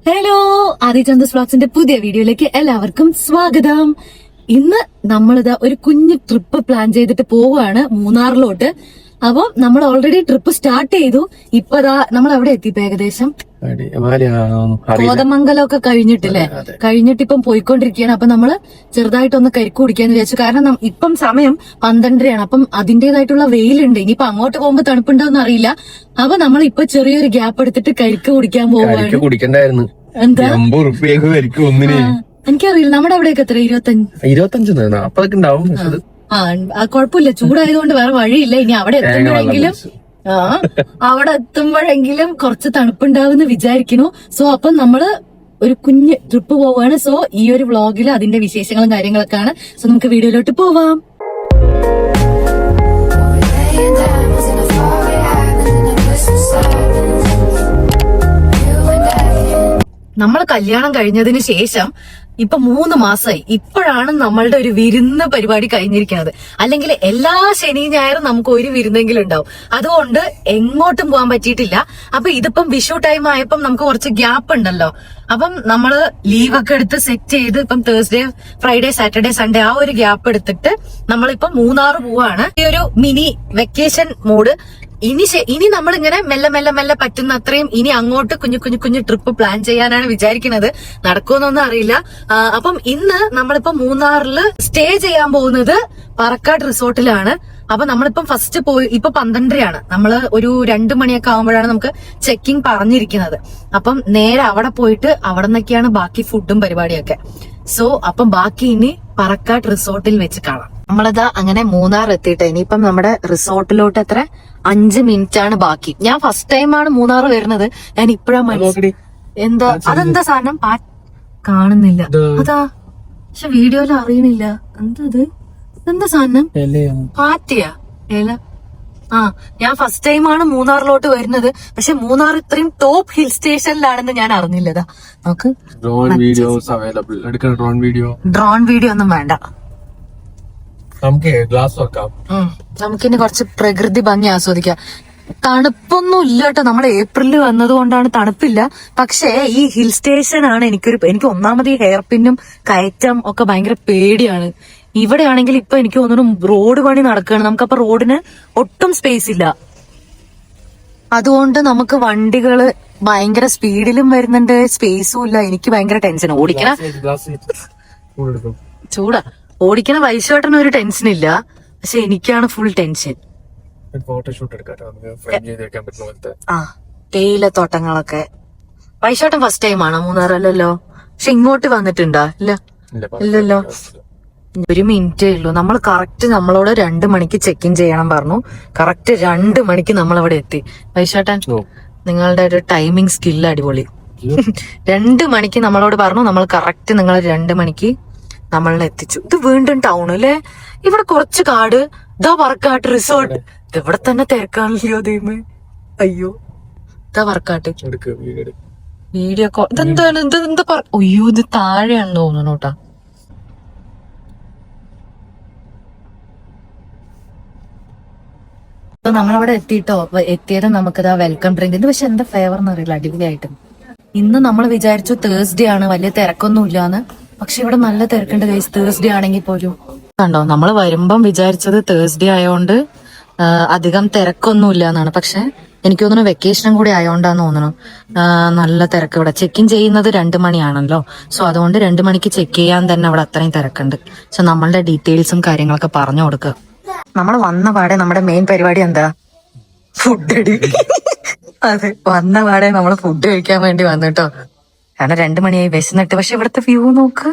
Hello, ആദിചന്ദ് വ്ലോഗ്സിന്റെ പുതിയ വീഡിയോയിലേക്ക് എല്ലാവർക്കും സ്വാഗതം. ഇന്ന് നമ്മളിതാ ഒരു കുഞ്ഞു ട്രിപ്പ് പ്ലാൻ ചെയ്തിട്ട് പോവുകയാണ് മൂന്നാറിലോട്ട്. അപ്പൊ നമ്മൾ ഓൾറെഡി ട്രിപ്പ് സ്റ്റാർട്ട് ചെയ്തു. ഇപ്പതാ നമ്മൾ എവിടെ എത്തിപ്പോ ഏകദേശം കോതമംഗലമൊക്കെ കഴിഞ്ഞിട്ടില്ലേ, കഴിഞ്ഞിട്ട് ഇപ്പം പോയിക്കൊണ്ടിരിക്കുകയാണ്. അപ്പൊ നമ്മള് ചെറുതായിട്ടൊന്ന് കരിക്ക് കുടിക്കാന്ന് വിചാരിച്ചു. കാരണം ഇപ്പം സമയം 12:30 അപ്പം അതിന്റേതായിട്ടുള്ള വെയിലുണ്ട്. ഇനിയിപ്പൊ അങ്ങോട്ട് പോകുമ്പോ തണുപ്പുണ്ടോന്ന് അറിയില്ല. അപ്പൊ നമ്മൾ ഇപ്പൊ ചെറിയൊരു ഗ്യാപ്പ് എടുത്തിട്ട് കരിക്ക് കുടിക്കാൻ പോവുകയാണ്. എന്താ എനിക്കറിയില്ല, നമ്മുടെ അവിടെയൊക്കെ എത്ര 25 കുഴപ്പമില്ല. ചൂടായതുകൊണ്ട് വേറെ വഴിയില്ല. ഇനി അവിടെ എത്തുമ്പോഴെങ്കിലും കുറച്ച് തണുപ്പുണ്ടാവുമെന്ന് വിചാരിക്കുന്നു. സോ അപ്പം നമ്മള് ഒരു കുഞ്ഞ് ട്രിപ്പ് പോവാണ്. സോ ഈ ഒരു വ്ളോഗിൽ അതിന്റെ വിശേഷങ്ങളും കാര്യങ്ങളൊക്കെ ആണ്. സോ നമുക്ക് വീഡിയോയിലോട്ട് പോവാം. നമ്മൾ കല്യാണം കഴിഞ്ഞതിന് ശേഷം ഇപ്പൊ 3 മാസമായി. ഇപ്പോഴാണ് നമ്മളുടെ ഒരു വിരുന്ന് പരിപാടി കഴിഞ്ഞിരിക്കുന്നത്. അല്ലെങ്കിൽ എല്ലാ ശനി ഞായറും നമുക്ക് ഒരു വിരുന്നെങ്കിലും ഉണ്ടാവും. അതുകൊണ്ട് എങ്ങോട്ടും പോകാൻ പറ്റിയിട്ടില്ല. അപ്പൊ ഇതിപ്പം വിഷു ടൈം ആയപ്പം നമുക്ക് കുറച്ച് ഗ്യാപ്പ് ഉണ്ടല്ലോ. അപ്പം നമ്മള് ലീവൊക്കെ എടുത്ത് സെറ്റ് ചെയ്ത് ഇപ്പം തേഴ്സ്ഡേ, ഫ്രൈഡേ, സാറ്റർഡേ, സൺഡേ ആ ഒരു ഗ്യാപ്പ് എടുത്തിട്ട് നമ്മളിപ്പം മൂന്നാറ് പോവാണ്. ഈ ഒരു മിനി വെക്കേഷൻ മൂഡ്. ഇനി നമ്മളിങ്ങനെ മെല്ലെ പറ്റുന്ന അത്രയും ഇനി അങ്ങോട്ട് കുഞ്ഞു ട്രിപ്പ് പ്ലാൻ ചെയ്യാനാണ് വിചാരിക്കുന്നത്. നടക്കുമെന്നൊന്നും അറിയില്ല. അപ്പം ഇന്ന് നമ്മളിപ്പോ മൂന്നാറില് സ്റ്റേ ചെയ്യാൻ പോകുന്നത് പറക്കാട് റിസോർട്ടിലാണ്. അപ്പൊ നമ്മളിപ്പം ഫസ്റ്റ് പോയി, ഇപ്പൊ 12:30 നമ്മള് ഒരു 2 മണിയൊക്കെ ആകുമ്പോഴാണ് നമുക്ക് ചെക്കിംഗ് പറഞ്ഞിരിക്കുന്നത്. അപ്പം നേരെ അവിടെ പോയിട്ട് അവിടെ നിന്നൊക്കെയാണ് ബാക്കി ഫുഡും പരിപാടിയൊക്കെ. സോ അപ്പം ബാക്കി ഇനി പറക്കാട് റിസോർട്ടിൽ വെച്ച് കാണാം. നമ്മളിതാ അങ്ങനെ മൂന്നാർ എത്തിയിട്ട് ഇനിയിപ്പം നമ്മുടെ റിസോർട്ടിലോട്ട് എത്ര 5 മിനിറ്റ് ആണ് ബാക്കി. ഞാൻ ഫസ്റ്റ് ടൈമാണ് മൂന്നാർ വരുന്നത്. ഞാൻ ഇപ്പഴാണ് എന്താ അതെന്താ സാധനം കാണുന്നില്ല. അതാ പക്ഷെ വീഡിയോയിൽ അറിയണില്ല. എന്താ സാധനം? പാറ്റയാ? ഇല? ഞാൻ ഫസ്റ്റ് ടൈമാണ് മൂന്നാറിലോട്ട് വരുന്നത്. പക്ഷെ മൂന്നാർ ഇത്രയും ടോപ്പ് ഹിൽ സ്റ്റേഷനിലാണെന്ന് ഞാൻ അറിഞ്ഞില്ലതാ. നമുക്ക് ഡ്രോൺ വീഡിയോ ഒന്നും വേണ്ട. നമുക്കിനി കുറച്ച് പ്രകൃതി ഭംഗി ആസ്വദിക്കാം. തണുപ്പൊന്നും ഇല്ല കേട്ടോ. നമ്മൾ ഏപ്രിലിൽ വന്നത് കൊണ്ടാണ് തണുപ്പില്ല. പക്ഷേ ഈ ഹിൽ സ്റ്റേഷൻ ആണ് എനിക്ക് ഒന്നാമത് ഈ ഹെയർ പിന്നും കയറ്റം ഒക്കെ ഭയങ്കര പേടിയാണ്. ഇവിടെ ആണെങ്കിൽ ഇപ്പൊ എനിക്ക് തോന്നുന്നു റോഡ് പണി നടക്കുകയാണ്. നമുക്കപ്പൊ റോഡിന് ഒട്ടും സ്പേസ് ഇല്ല. അതുകൊണ്ട് നമുക്ക് വണ്ടികള് ഭയങ്കര സ്പീഡിലും വരുന്നുണ്ട്, സ്പേസും ഇല്ല. എനിക്ക് ഭയങ്കര ടെൻഷൻ. ഓടിക്കണ വൈശോട്ടന് ഒരു ടെൻഷൻ ഇല്ല, പക്ഷെ എനിക്കാണ് ഫുൾ ടെൻഷൻ. തേയിലത്തോട്ടങ്ങളൊക്കെ. വൈശോട്ടൻ ഫസ്റ്റ് ടൈമാണോ മൂന്നാറല്ലോ? പക്ഷെ ഇങ്ങോട്ട് വന്നിട്ടുണ്ടോ? ഇല്ലല്ലോ. 1 മിനിറ്റേ ഉള്ളൂ. നമ്മൾ കറക്റ്റ് നമ്മളോട് 2 മണിക്ക് ചെക്ക് ഇൻ ചെയ്യണം പറഞ്ഞു. കറക്റ്റ് 2 മണിക്ക് നമ്മൾ അവിടെ എത്തി. വൈശോട്ടൻ, നിങ്ങളുടെ ഒരു ടൈമിംഗ് സ്കില്ല് അടിപൊളി. 2 മണിക്ക് നമ്മളോട് പറഞ്ഞു. നമ്മൾ കറക്റ്റ് നിങ്ങൾ 2 മണിക്ക് നമ്മളെ എത്തിച്ചു. ഇത് വീണ്ടും ടൗൺ അല്ലേ? ഇവിടെ കുറച്ച് കാട്. ഇതാ പറക്കാട്ട് റിസോർട്ട്. ഇവിടെ തന്നെ തിരക്കാണല്ലോ ദൈവമേ. അയ്യോ, ഇതാ പറക്കാട്ട് വീഡിയോ കോൾ. ഇതെന്താണ്? അയ്യോ, ഇത് താഴെയാണെന്ന് തോന്നുന്നു കേട്ടാ. നമ്മളവിടെ എത്തിയത് നമുക്കിതാ വെൽക്കം ഡ്രിങ്ക്. ഇത് പക്ഷെ എന്താ ഫ്ലേവർ എന്നറിയില്ല, അടിപൊളിയായിട്ട്. ഇന്ന് നമ്മൾ വിചാരിച്ചു തേഴ്സ്ഡേ ആണ്, വലിയ തിരക്കൊന്നും ഇല്ലാന്ന്. പക്ഷെ ഇവിടെ നല്ല തിരക്കുണ്ട് ഗൈസ്, തേഴ്സ്ഡേ ആണെങ്കിൽ പോലും. കണ്ടോ, നമ്മൾ വരുമ്പം വിചാരിച്ചത് തേഴ്സ്ഡേ ആയതുകൊണ്ട് അധികം തിരക്കൊന്നും ഇല്ല എന്നാണ്. പക്ഷെ എനിക്ക് തോന്നുന്നു വെക്കേഷനും കൂടി ആയതുകൊണ്ടാന്ന് തോന്നുന്നു നല്ല തിരക്ക്. ഇവിടെ ചെക്ക് ഇൻ ചെയ്യുന്നത് 2 മണിയാണല്ലോ. സോ അതുകൊണ്ട് 2 മണിക്ക് ചെക്ക് ചെയ്യാൻ തന്നെ അവിടെ അത്രയും തിരക്കുണ്ട്. സോ നമ്മളുടെ ഡീറ്റെയിൽസും കാര്യങ്ങളൊക്കെ പറഞ്ഞു കൊടുക്കുക. നമ്മൾ വന്ന പാടെ നമ്മുടെ മെയിൻ പരിപാടി എന്താ? ഫുഡ് അടി. അതെ, വന്ന പാടെ നമ്മൾ ഫുഡ് കഴിക്കാൻ വേണ്ടി വന്നിട്ടോ. കാരണം 2 മണിയായി, വിശന്നിട്ട്. പക്ഷെ ഇവിടുത്തെ വ്യൂ നോക്ക്,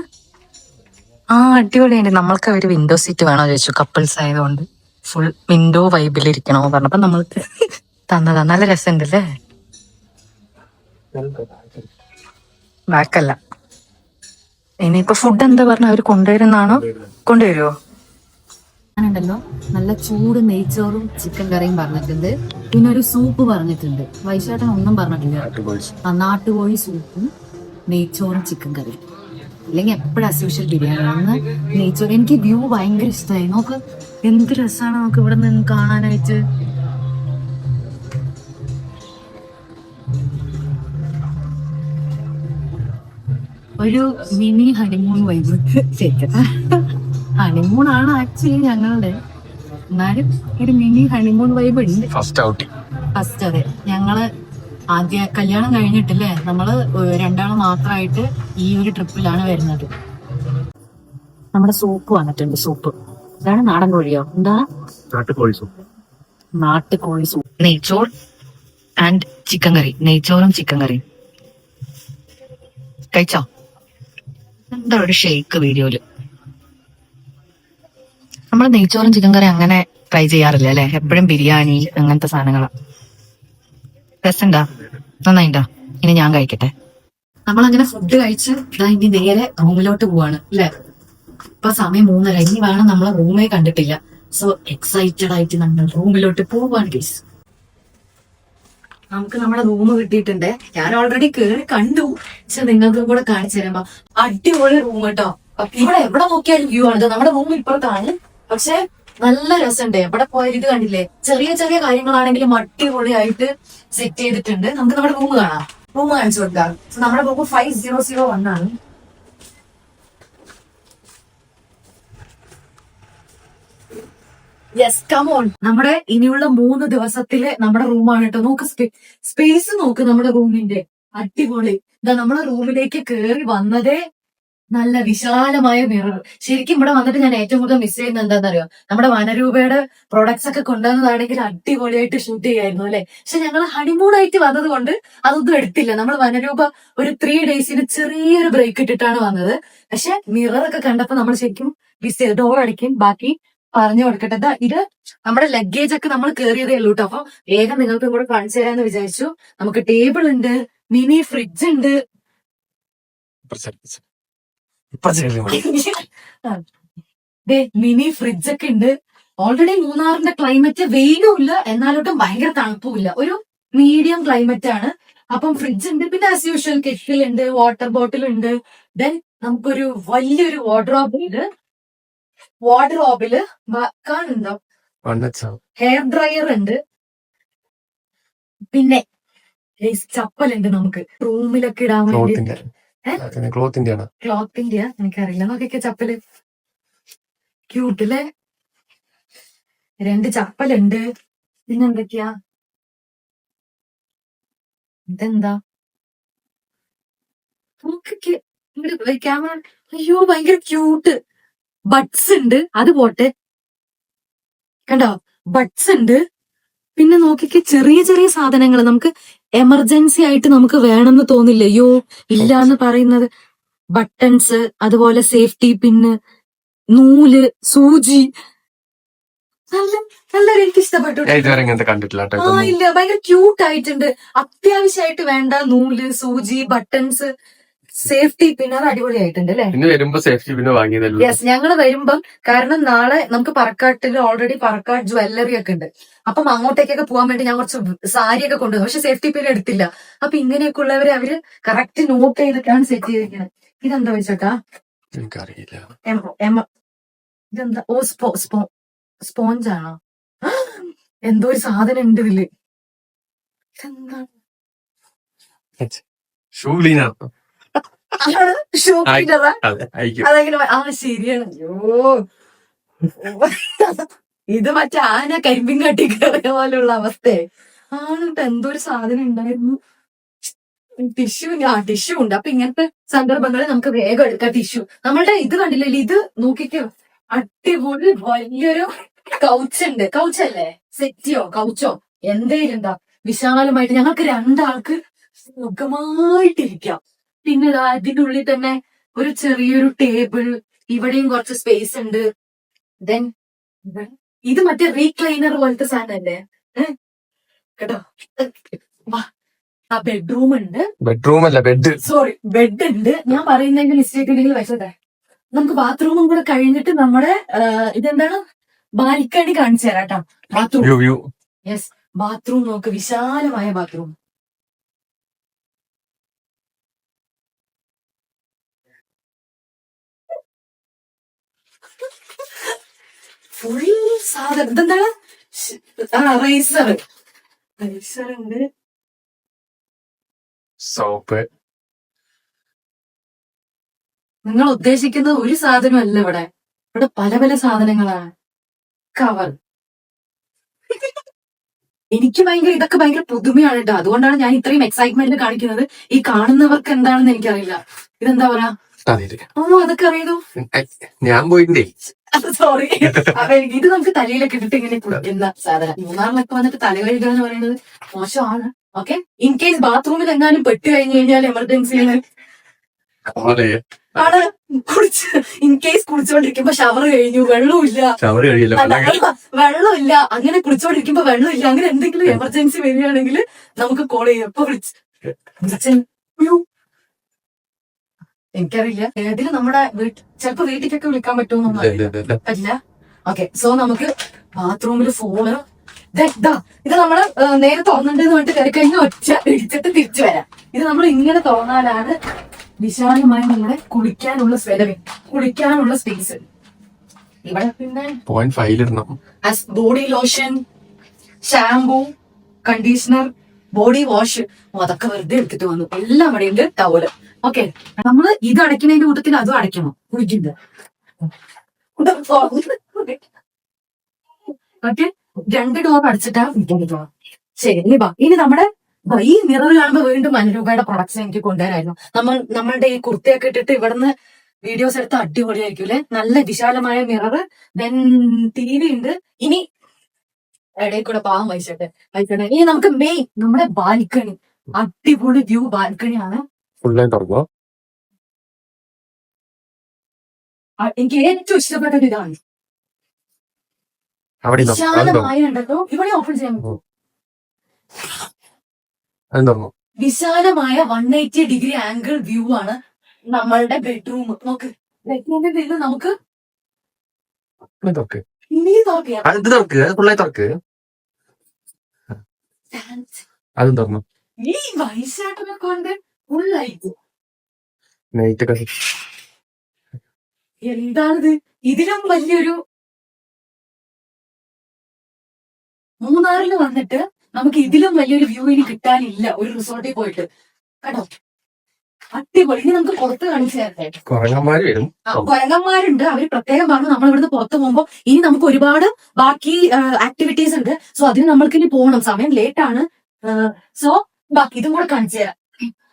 അടിപൊളിയുണ്ട്. നമ്മൾക്ക് ഒരു വിൻഡോ സീറ്റ് വേണോ ചോദിച്ചു. കപ്പിൾസ് ആയതുകൊണ്ട് ഫുൾ വിൻഡോ വൈബിലിരിക്കണോ പറഞ്ഞപ്പോ നമ്മൾക്ക് തന്നതാ. നല്ല രസമുണ്ടല്ലേ? ബാക്കല്ല. ഇനിയിപ്പോ ഫുഡ് എന്താ പറഞ്ഞ അവര് കൊണ്ടുവരുന്നാണോ? കൊണ്ടുവരുമോ? ണ്ടല്ലോ നല്ല ചൂട് നെയ്ച്ചോറും ചിക്കൻ കറിയും പറഞ്ഞിട്ടുണ്ട്. പിന്നെ ഒരു സൂപ്പ് പറഞ്ഞിട്ടുണ്ട്. വൈശാട്ടൻ ഒന്നും പറഞ്ഞിട്ടില്ല. നാട്ടുകോഴി സൂപ്പും നെയ്ച്ചോറും ചിക്കൻ കറിയും. അല്ലെങ്കിൽ എപ്പോഴും അസ്യൂഷ്യൽ ബിരിയാണി. അന്ന് നെയ്ച്ചോറ്. എനിക്ക് വ്യൂ ഭയങ്കര ഇഷ്ടമായി. നോക്ക് എന്ത് രസമാണ് നമുക്ക് ഇവിടെ നിന്ന് കാണാനായിട്ട്. ഒരു മിനി ഹണിമൂൺ വൈബ് ശരിക്കും. ഹണിമൂൺ ആണ് ആക്ച്വലി ഞങ്ങളുടെ, എന്നാലും ഒരു മിനി ഹണിമൂൺ വൈബ് ഉണ്ട്. ഫസ്റ്റ് അതെ, ഞങ്ങള് ആദ്യ കല്യാണം കഴിഞ്ഞിട്ടില്ലേ, നമ്മള് രണ്ടാളും മാത്രമായിട്ട് ഈ ഒരു ട്രിപ്പിലാണ് വരുന്നത്. നമ്മുടെ സൂപ്പ് വന്നിട്ടുണ്ട്. സൂപ്പ് ഇതാണ് നാടൻ കോഴിയോ എന്താ? നാട്ടുകോഴി സൂപ്പ്, നെയ്ച്ചോർ ആൻഡ് ചിക്കൻ കറി. നെയ്ച്ചോറും ചിക്കൻ കറിയും കഴിച്ചോ? എന്താ ഒരു ഷെയ്ക്ക് വീഡിയോയില്. നമ്മൾ നെയ്ച്ചോറും ചിക്കൻ കറി അങ്ങനെ ട്രൈ ചെയ്യാറില്ല അല്ലെ, എപ്പോഴും ബിരിയാണി അങ്ങനത്തെ സാധനങ്ങളാ. രസമുണ്ടാ? നന്നായിണ്ടാ? ഇനി ഞാൻ കഴിക്കട്ടെ. നമ്മളങ്ങനെ ഫുഡ് കഴിച്ച് ഇനി നേരെ റൂമിലോട്ട് പോവാണ് അല്ലെ. ഇപ്പൊ സമയം 3:30, ഇനി വേണം, നമ്മളെ റൂമേ കണ്ടിട്ടില്ല. സോ എക്സൈറ്റഡ് ആയിട്ട് നമ്മൾ റൂമിലോട്ട് പോവാണ് ഗൈസ്. നമുക്ക് നമ്മുടെ റൂം കിട്ടിയിട്ടുണ്ട്. ഞാൻ ഓൾറെഡി കേറി കണ്ടു, പക്ഷെ നിങ്ങൾക്കും കൂടെ കാണിച്ചു തരുമ്പോ അടിപൊളി റൂം കേട്ടോ. ഇവിടെ എവിടെ നോക്കിയാലും വ്യൂ ആണ്. നമ്മുടെ റൂം ഇപ്പുറത്താണ്, പക്ഷെ നല്ല രസമുണ്ട്. എവിടെ പോയാലും ഇത് കണ്ടില്ലേ, ചെറിയ ചെറിയ കാര്യങ്ങളാണെങ്കിലും അടിപൊളിയായിട്ട് സെറ്റ് ചെയ്തിട്ടുണ്ട്. നമുക്ക് നമ്മുടെ റൂം കാണാം. റൂം കാണിച്ചു കൊടുക്കാം. നമ്മുടെ റൂം 5001 ആണ്. Yes, come on. നമ്മുടെ ഇനിയുള്ള 3 ദിവസത്തിലെ നമ്മുടെ റൂമാണ് കേട്ടോ. നോക്ക് സ്പേസ് നോക്ക് നമ്മുടെ റൂമിന്റെ, അടിപൊളി. ഇതാ നമ്മുടെ റൂമിലേക്ക് കയറി വന്നതേ നല്ല വിശാലമായ മിറർ. ശരിക്കും ഇവിടെ വന്നിട്ട് ഞാൻ ഏറ്റവും കൂടുതൽ മിസ് ചെയ്യുന്നത് എന്താണെന്നറിയോ, നമ്മുടെ വനരൂപയുടെ പ്രൊഡക്ട്സ് ഒക്കെ കൊണ്ടുവന്നതാണെങ്കിൽ അടിപൊളിയായിട്ട് ഷൂട്ട് ചെയ്യായിരുന്നു അല്ലെ. പക്ഷെ ഞങ്ങൾ ഹണിമൂൺ ആയിട്ട് വന്നത് കൊണ്ട് അതൊന്നും എടുത്തില്ല. നമ്മൾ വനരൂപ ഒരു 3 ഡേയ്സിന് ചെറിയൊരു ബ്രേക്ക് ഇട്ടിട്ടാണ് വന്നത്. പക്ഷെ മിറർ ഒക്കെ കണ്ടപ്പോ നമ്മൾ ശരിക്കും മിസ് ചെയ്ത്. ഡോർ അടിക്കും, ബാക്കി പറഞ്ഞു കൊടുക്കട്ടെ. ഇത് നമ്മുടെ ലഗേജ് ഒക്കെ നമ്മൾ കയറിയതേ ഉള്ളൂ കേട്ടോ. അപ്പൊ വേഗം നിങ്ങൾക്കും കൂടെ കാണിച്ചു തരാന്ന് വിചാരിച്ചു. നമുക്ക് ടേബിൾ ഉണ്ട്, മിനി ഫ്രിഡ്ജ് ഉണ്ട്. മിനി ഫ്രിഡ്ജ് ഒക്കെ ഉണ്ട്. ഓൾറെഡി മൂന്നാറിന്റെ ക്ലൈമറ്റ് വെയിലും ഇല്ല എന്നാലോട്ടും ഭയങ്കര തണുപ്പും ഇല്ല, ഒരു മീഡിയം ക്ലൈമറ്റ് ആണ്. അപ്പം ഫ്രിഡ്ജ് ഉണ്ട്, പിന്നെ ആസ് യൂഷ്വൽ കെറ്റിൽ ഉണ്ട്, വാട്ടർ ബോട്ടിൽ ഉണ്ട്. ദെൻ നമുക്കൊരു വലിയൊരു വാർഡ്രോബില് കാണുന്നുണ്ടോ, ഹെയർ ഡ്രയർ ഉണ്ട്, പിന്നെ ചപ്പലുണ്ട് നമുക്ക് റൂമിലൊക്കെ ഇടാൻ വേണ്ടി. ക്ലോത്തിന്റെയാ എനിക്കറിയില്ല. നോക്കിയൊക്കെ ചപ്പല് ക്യൂട്ടില്ലേ. 2 ചപ്പലുണ്ട്. പിന്നെന്തൊക്കെയാ, ഇതെന്താ നോക്കിക്ക് ക്യാമറ. അയ്യോ ഭയങ്കര ക്യൂട്ട്. ബഡ്സ് ഉണ്ട്, അത് പോട്ടെ, കണ്ടോ ബഡ്സ് ഉണ്ട്. പിന്നെ നോക്കിക്ക് ചെറിയ ചെറിയ സാധനങ്ങൾ നമുക്ക് എമർജൻസി ആയിട്ട് നമുക്ക് വേണമെന്ന് തോന്നില്ല. അയ്യോ ഇല്ലാന്ന് പറയുന്നത്. ബട്ടൺസ്, അതുപോലെ സേഫ്റ്റി പിന്ന്, നൂല്, സൂചി. നല്ലൊരു എനിക്ക് ഇഷ്ടപ്പെട്ടു. ഇല്ല, ഭയങ്കര ക്യൂട്ട് ആയിട്ടുണ്ട്. അത്യാവശ്യമായിട്ട് വേണ്ട നൂല്, സൂചി, ബട്ടൺസ്, സേഫ്റ്റി പിൻ, അത് അടിപൊളിയായിട്ടുണ്ട് അല്ലെ. യെസ്, ഞങ്ങള് വരുമ്പം, കാരണം നാളെ നമുക്ക് പറക്കാട്ടിൽ ഓൾറെഡി പറക്കാട് ജ്വല്ലറി ഒക്കെ ഉണ്ട്. അപ്പം അങ്ങോട്ടേക്കൊക്കെ പോകാൻ വേണ്ടി ഞാൻ കുറച്ച് സാരിയൊക്കെ കൊണ്ടുവന്നു, പക്ഷെ സേഫ്റ്റി പിൻ എടുത്തില്ല. അപ്പൊ ഇങ്ങനെയൊക്കെ ഉള്ളവരെ അവര് കറക്റ്റ് നോട്ട് ചെയ്തിട്ടാണ് സെറ്റ് ചെയ്തിരിക്കുന്നത്. ഇതെന്താ വെച്ചോട്ടാ, ഇതെന്താ? ഓ സ്പോഞ്ച് ആണോ? എന്തോ ഒരു സാധനം ഉണ്ട് ഇതില്. ഷൂ ക്ലീനറാ? അതെങ്ങനെ? ആ ശരിയാണ്. അയ്യോ ഇത് മറ്റേ ആന കരിമ്പിൻ കാട്ടി കയറിയ പോലുള്ള അവസ്ഥയെ ആണ്. എന്തോ ഒരു സാധനം ഉണ്ടായിരുന്നു. ടിഷ്യൂ ഉണ്ട്. അപ്പൊ ഇങ്ങനത്തെ സന്ദർഭങ്ങളിൽ നമുക്ക് വേഗം എടുക്കാം ടിഷ്യൂ. നമ്മളുടെ ഇത് കണ്ടില്ലേ, ഇത് നോക്കിക്കോ, അടിപൊളി വലിയൊരു കൗച്ചുണ്ട്. കൗച്ചല്ലേ, സെറ്റിയോ കൗച്ചോ എന്തേലും എന്താ വിശാലമായിട്ട് ഞങ്ങൾക്ക് 2 ആൾക്ക് സുഖമായിട്ടിരിക്കാം. പിന്നെ അതിന്റെ ഉള്ളിൽ തന്നെ ഒരു ചെറിയൊരു ടേബിൾ, ഇവിടെയും കുറച്ച് സ്പേസ് ഉണ്ട്. ദെൻ ഇത് മറ്റേ റീക്ലൈനർ പോലത്തെ സാധനല്ലേ കേട്ടോ. ആ ബെഡ്റൂം ഉണ്ട്. സോറി, ബെഡ് ഉണ്ട്. ഞാൻ പറയുന്നതിന്റെ മിസ്റ്റേക്ക് ഉണ്ടെങ്കിൽ വെച്ചോട്ടെ. നമുക്ക് ബാത്റൂമും കൂടെ കഴിഞ്ഞിട്ട് നമ്മുടെ ഇതെന്താണ് ബാൽക്കണി കാണിച്ചു തരാം കേട്ടോ. ബാത്റൂം, യെസ്, ബാത്റൂം നോക്ക്, വിശാലമായ ബാത്റൂം. ഫുൾ സാധനം. ഇതെന്താണ്? റൈസർ ഉണ്ട്, സോപ്പ്, നിങ്ങൾ ഉദ്ദേശിക്കുന്ന ഒരു സാധനമല്ല ഇവിടെ. ഇവിടെ പല പല സാധനങ്ങളാണ്. കവർ. എനിക്ക് ഇതൊക്കെ ഭയങ്കര പുതുമയാണ് കേട്ടോ. അതുകൊണ്ടാണ് ഞാൻ ഇത്രയും എക്സൈറ്റ്മെന്റ് കാണിക്കുന്നത്. ഈ കാണുന്നവർക്ക് എന്താണെന്ന് എനിക്കറിയില്ല. ഇതെന്താ പറയാ? അതൊക്കെ അറിയൂ. ഞാൻ പോയിട്ടേ സോറി. അപ്പൊ എനിക്ക് ഇത് നമുക്ക് തലയിലൊക്കെ ഇട്ടിട്ട് ഇങ്ങനെ കുളിക്കുന്ന സാധനം. മൂന്നാറിലൊക്കെ വന്നിട്ട് തല കഴുകുക എന്ന് പറയുന്നത് മോശമാണ്. ഓക്കെ, ഇൻ കേസ് ബാത്റൂമിൽ എങ്ങാനും പെട്ട് കഴിഞ്ഞു കഴിഞ്ഞാൽ എമർജൻസിയാണ് ആണ് കുളിച്ച് ഇൻ കേസ് കുളിച്ചോണ്ടിരിക്കുമ്പോ ഷവർ കഴിഞ്ഞു, വെള്ളമില്ല, വെള്ളമില്ല, അങ്ങനെ കുളിച്ചോണ്ടിരിക്കുമ്പോ വെള്ളമില്ല, അങ്ങനെ എന്തെങ്കിലും എമർജൻസി വരികയാണെങ്കിൽ നമുക്ക് കോൾ ചെയ്യാം. എപ്പൊ എനിക്കറിയില്ല. ഇതില് നമ്മുടെ ചിലപ്പോ വീട്ടിലേക്കൊക്കെ വിളിക്കാൻ പറ്റുമെന്നൊന്നും പറ്റില്ല. ഓക്കെ, സോ നമുക്ക് ബാത്റൂമില് ഫോണ് ഇത് നമ്മള് നേരെ തുറന്നിട്ടെന്ന് പറഞ്ഞിട്ട് കയറി കഴിഞ്ഞ് ഒറ്റ ഇടിച്ചിട്ട് തിരിച്ചു വരാം. ഇത് നമ്മൾ ഇങ്ങനെ തുറന്നാലാണ് വിശാലമായി നമ്മുടെ കുളിക്കാനുള്ള കുളിക്കാനുള്ള സ്പേസ്. ഇവിടെ പിന്നെ body lotion, shampoo, conditioner, body wash, അതൊക്കെ വെറുതെ എടുത്തിട്ട് വന്നു. എല്ലാം അവിടെ ഉണ്ട്. ടവല്. ഓക്കെ, നമ്മള് ഇത് അടയ്ക്കുന്നതിന്റെ കൂട്ടത്തിൽ അതും അടയ്ക്കണം. കുളിക്കുന്നത്. ഓക്കെ, 2 ഡോർ അടച്ചിട്ടാ കുളിക്കാൻ പറ്റുള്ളൂ. ശരി, ഇനി നമ്മുടെ ഈ മിറർ കാണുമ്പോ വീണ്ടും അനുരൂപയുടെ പ്രൊഡക്ട്സ് എനിക്ക് കൊണ്ടുവരായിരുന്നു. നമ്മളുടെ ഈ കുർത്തയൊക്കെ ഇട്ടിട്ട് ഇവിടുന്ന് വീഡിയോസ് എടുത്ത് അടിപൊളിയായിരിക്കും അല്ലെ. നല്ല വിശാലമായ മിറർ, ദെൻ TV ഉണ്ട്. ഇനി ഇടയിൽ കൂടെ പാവം വഹിച്ചോട്ടെ. ഇനി നമുക്ക് മെയിൻ നമ്മുടെ ബാൽക്കണി. അടിപൊളി വ്യൂ ബാൽക്കണിയാണ്. എനിക്ക് ഏറ്റവും ഇഷ്ടപ്പെട്ടത് ഇതാണ്. വിശാലമായ ഉണ്ടല്ലോ, ഇവിടെ ഓപ്പൺ ചെയ്യാൻ പറ്റും. വിശാലമായ 180 ഡിഗ്രി ആംഗിൾ വ്യൂ ആണ് നമ്മളുടെ ബെഡ്റൂം. നോക്ക്, ബെഡ്റൂമിന്റെ പേര് നമുക്ക് ഈ വൈശാട്ടിനെ കൊണ്ട് ഫുള്ളായിട്ട് എന്താണിത്? ഇതിലും വലിയൊരു മൂന്നാറിൽ വന്നിട്ട് നമുക്ക് ഇതിലും വലിയൊരു വ്യൂ ഇനി കിട്ടാനില്ല ഒരു റിസോർട്ടിൽ പോയിട്ട് കേട്ടോ. അടിപൊളി. ഇനി നമുക്ക് പുറത്ത് കാണിച്ചു തരട്ടെ. കുരങ്ങന്മാരുണ്ട്. അവര് പ്രത്യേകം പറഞ്ഞു നമ്മൾ ഇവിടുന്ന് പുറത്ത് പോകുമ്പോ ഇനി നമുക്ക് ഒരുപാട് ബാക്കി ആക്ടിവിറ്റീസ് ഉണ്ട്. സോ അതിന് നമ്മൾക്ക് ഇനി പോകണം. സമയം ലേറ്റ് ആണ്. സോ ബാക്കി ഇതും കൂടെ കാണിച്ചു തരാം.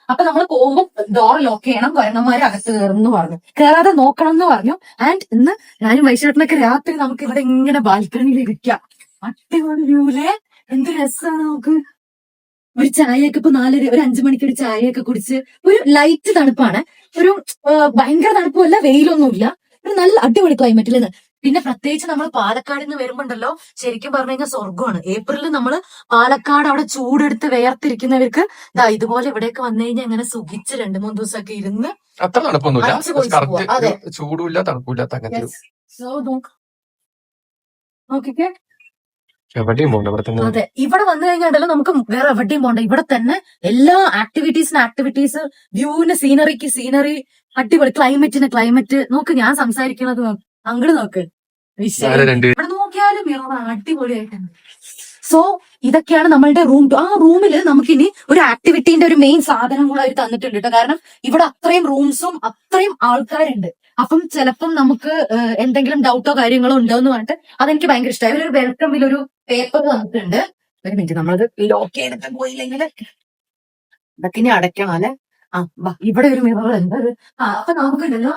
അപ്പൊ നമ്മൾ പോകുമ്പോൾ ഡോർ ലോക്ക് ചെയ്യണം. കുരങ്ങന്മാരെ അകത്ത് കയറുന്നു പറഞ്ഞു, കയറാതെ നോക്കണം എന്ന് പറഞ്ഞു. ആൻഡ് ഇന്ന് ഞാനും വൈശാട്ടിനൊക്കെ രാത്രി നമുക്ക് ഇവിടെ ഇങ്ങനെ ബാൽക്കണിയിൽ ഇരിക്കാം. അടിപൊളി വ്യൂലെ. എന്ത് രസമാണ്. നമുക്ക് ഒരു ചായയൊക്കെ ഇപ്പൊ 4 ഒരു 5 മണിക്ക് ഒരു ചായയൊക്കെ കുടിച്ച് ഒരു ലൈറ്റ് തണുപ്പാണ്. ഒരു ഭയങ്കര തണുപ്പുമല്ല, വെയിലൊന്നുമില്ല. ഒരു നല്ല അടിപൊളി ക്ലൈമറ്റിൽ നിന്ന്. പിന്നെ പ്രത്യേകിച്ച് നമ്മൾ പാലക്കാട് നിന്ന് വരുമ്പോണ്ടല്ലോ, ശരിക്കും പറഞ്ഞു കഴിഞ്ഞാൽ സ്വർഗമാണ്. ഏപ്രിലിൽ നമ്മള് പാലക്കാട് അവിടെ ചൂടെടുത്ത് വേർതിരിക്കുന്നവർക്ക് ഇതുപോലെ ഇവിടെയൊക്കെ വന്നു കഴിഞ്ഞാൽ അങ്ങനെ സുഖിച്ച് 2-3 ദിവസമൊക്കെ ഇരുന്ന് അത്ര തണുപ്പൊന്നുമില്ല, ചൂടുമില്ല തണുപ്പില്ലാത്ത. നോക്കിക്കേ, എവിടെയും പോകണ്ട. അതെ, ഇവിടെ വന്നു കഴിഞ്ഞാൽ നമുക്ക് വേറെ എവിടെയും പോകണ്ട. ഇവിടെ തന്നെ എല്ലാ ആക്ടിവിറ്റീസ്, വ്യൂവിന് സീനറി, അടിപൊളി. ക്ലൈമറ്റ് നോക്ക്. ഞാൻ സംസാരിക്കുന്നത് അങ്ങോട്ട് നോക്ക്. ഇവിടെ നോക്കിയാലും അടിപൊളിയായിട്ടുണ്ട്. സോ ഇതൊക്കെയാണ് നമ്മളുടെ റൂം. ആ റൂമിൽ നമുക്കിനി ഒരു ആക്ടിവിറ്റീന്റെ ഒരു മെയിൻ സാധനം കൂടെ അവർ തന്നിട്ടുണ്ട് കേട്ടോ. കാരണം ഇവിടെ അത്രയും റൂംസും അത്രയും ആൾക്കാരുണ്ട്. അപ്പം ചിലപ്പം നമുക്ക് എന്തെങ്കിലും ഡൗട്ടോ കാര്യങ്ങളോ ഉണ്ടോ എന്ന് പറഞ്ഞിട്ട് അതെനിക്ക് ഭയങ്കര ഇഷ്ടമായി. ഒരു വെൽക്കമിലൊരു പേപ്പർ തന്നിട്ടുണ്ട്. ഒരു മിനിറ്റ്, നമ്മളത് ലോക്ക് ചെയ്തിട്ട് പോയില്ലെങ്കിൽ ഇതൊക്കെ ഇനി അടയ്ക്കണം അല്ലെ. ഇവിടെ ഒരു മിറർ ഉണ്ട്. അപ്പൊ നമുക്കുണ്ടല്ലോ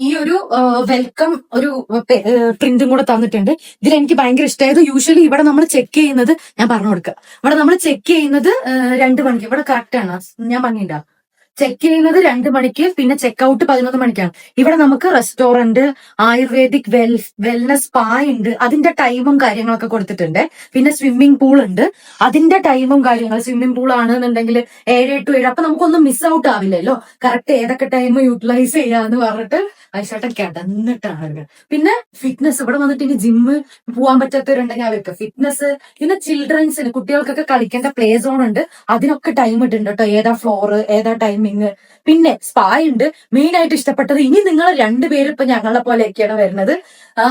ഈ ഒരു വെൽക്കം ഒരു പ്രിന്റും കൂടെ തന്നിട്ടുണ്ട്. ഇതിൽ എനിക്ക് ഭയങ്കര ഇഷ്ടമായത്, യൂഷ്വലി ഇവിടെ നമ്മൾ ചെക്ക് ചെയ്യുന്നത്, ഞാൻ പറഞ്ഞു കൊടുക്കുക, ഇവിടെ നമ്മൾ ചെക്ക് ചെയ്യുന്നത് 2 മണിക്ക്. ഇവിടെ കറക്റ്റ് ആണ്, ഞാൻ പറഞ്ഞിട്ടുണ്ടാ. ചെക്ക് ചെയ്യുന്നത് 2 മണിക്ക്, പിന്നെ ചെക്ക് ഔട്ട് 11 മണിക്കാണ്. ഇവിടെ നമുക്ക് റെസ്റ്റോറന്റ്, ആയുർവേദിക് വെൽനസ് സ്പാ ഉണ്ട്. അതിന്റെ ടൈമും കാര്യങ്ങളൊക്കെ കൊടുത്തിട്ടുണ്ട്. പിന്നെ സ്വിമ്മിംഗ് പൂൾ ഉണ്ട്, അതിന്റെ ടൈമും കാര്യങ്ങളും. സ്വിമ്മിംഗ് പൂൾ ആണെന്നുണ്ടെങ്കിൽ 7 to 7. അപ്പൊ നമുക്കൊന്നും മിസ് ഔട്ട് ആവില്ലല്ലോ. കറക്റ്റ് ഏതൊക്കെ ടൈം യൂട്ടിലൈസ് ചെയ്യാന്ന് പറഞ്ഞിട്ട് ഐശാട്ടൻ കിടന്നിട്ടാണ്. പിന്നെ ഫിറ്റ്നസ്, ഇവിടെ വന്നിട്ട് ഇനി ജിമ്മ് പോകാൻ പറ്റാത്തവരുണ്ടെങ്കിൽ അവർക്ക് ഫിറ്റ്നസ്. പിന്നെ ചിൽഡ്രൻസിന്, കുട്ടികൾക്കൊക്കെ കളിക്കേണ്ട പ്ലേ സോൺ ഉണ്ട്. അതിനൊക്കെ ടൈം ഇട്ടുണ്ട് കേട്ടോ. ഏതാ ഫ്ലോർ, ഏതാ ടൈം സ്വിമ്മിങ്, പിന്നെ സ്പാ ഉണ്ട്. മെയിൻ ആയിട്ട് ഇഷ്ടപ്പെട്ടത് ഇനി നിങ്ങൾ രണ്ടുപേരും ഇപ്പൊ ഞങ്ങളെ പോലെയൊക്കെയാണ് വരുന്നത്.